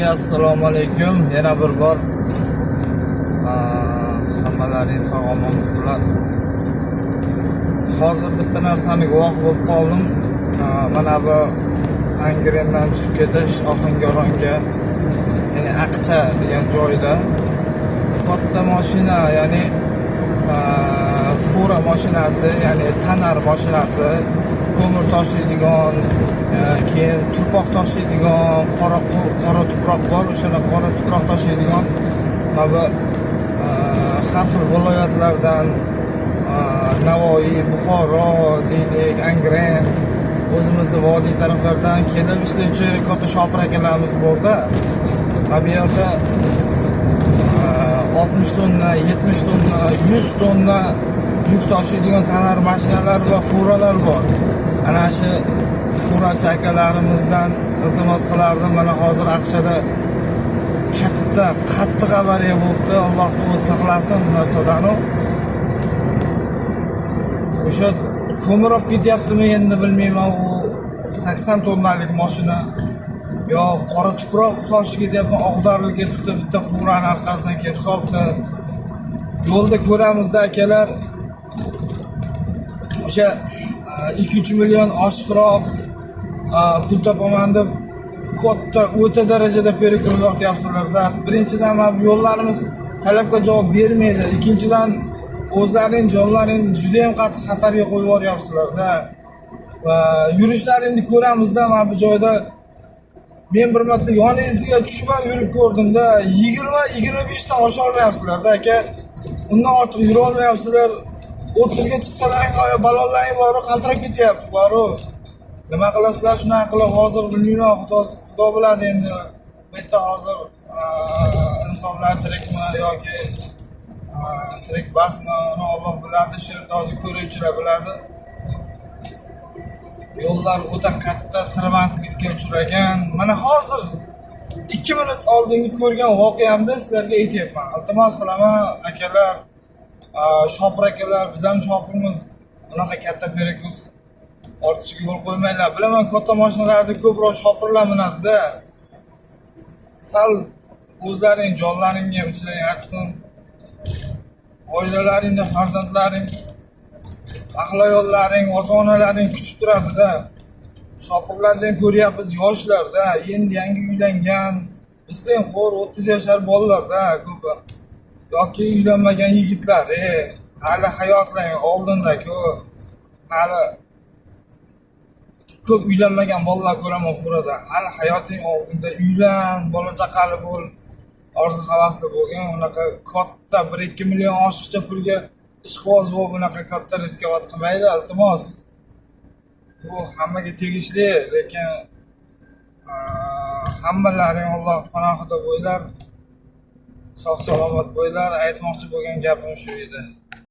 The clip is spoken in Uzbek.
Assalomu alaykum. Yana bir bor hammalaringiz sog' omonmisizlar. Hozir bitta narsani guvoh bo'lib qoldim. Mana bu Angrendan chiqib ketish Ohangaronga, ya'ni Aqcha degan joyda katta mashina, ya'ni fura mashinasi, ya'ni tanar mashinasi, ko'mir tashiydigan, keyin turpoq tashiydigan, qora tuproq bor, o'shana qora tuproq tashiydigan mana bu har xil viloyatlardan Navoiy, Buxoro deylik, Angren, o'zimizni vodiy taraflardan kelib ishlovchi katta shopir akalarimiz borda. Bu yerda 60 tonna, 70 tonna, 100 tonna yuk tashiydigan tanar mashinalar va furalar bor. Ana shu furachi akalarimizdan iltimos qilardim. Mana hozir Aqchada katta qattiq avariya bo'libdi. Alloh o'zi saqlasin bu narsadan. O'sha ko'mir olib ketyaptimi endi bilmayman. U 80 tonnalik mashina yo qora tuproq toshib ketyapti, og'darilib ketibdi. Bitta furani orqasidan kelib solibdi. Yo'lda ko'ramizda akalar, o'sha 2-3 million oshiqroq pul topaman deb katta o'ta darajada перегрузоqyapsizlarda. Birinchidan yo'llarimiz talabga javob bermaydi. Ikkinchidan o'zlarining jonlarini juda ham qattiq xatarga qo'yib yuboryapsizlarda. Va yurishlaringni ko'ramizda, mana bu joyda men bir marta yoningizga tushib yurib ko'rdimda, 20-25 dan osha olmayapsizlarda aka. Undan ortiq yura olmayapsizlar. 30 ga chiqsalaring balonlaring bor, qaltirab ketyapti bor. Nima qilasizlar shunaqa qilib, hozir bilmayman, Xudo biladi endi. Bu yerda hozir insonlar tirikmi yoki tirik basmi, uni Alloh biladi, shu yerda hozir ko'ruvchilar biladi. Yo'llar o'ta katta tirbandlikka uchragan. Mana hozir 2 minut oldingi ko'rgan voqeamda sizlarga aytyapman. Iltimos qilaman akalar, shopir akalar, biz ham shopirmiz. Bunaqa katta perikuz ortishiga yo'l qo'ymanglar. Bilaman, katta mashinalarda ko'proq shopirlar minadi-da. Sal o'zlaring jonlaringga ham ichlang achsin. Oilalaringda farzandlaring, ahloyollaring, ota-onalaring kutib turadi-da. Shopirlardan ko'ryapmiz yoshlarda, endi yangi uylangan, bizdan qo'r 30 yoshar bolalarda ko'p. Yoki uylanmagan yigitlar, hali hayotlarning oldinda-ku, hali ko'p uylanmagan bolalar ko'raman furada. Hali hayotning oldinda uylan, bola chaqali bo'l, orzu-havasli bo'lgan, unaqa katta 1-2 million oshiqcha pulga ishqiboz bo'lib, bunaqa katta riskovat qilmaydi, iltimos. Bu hammaga tegishli, lekin hammalaring Alloh panohida bo'ylar, sog' salomat bo'ylar. Aytmoqchi bo'lgan gapim shu edi.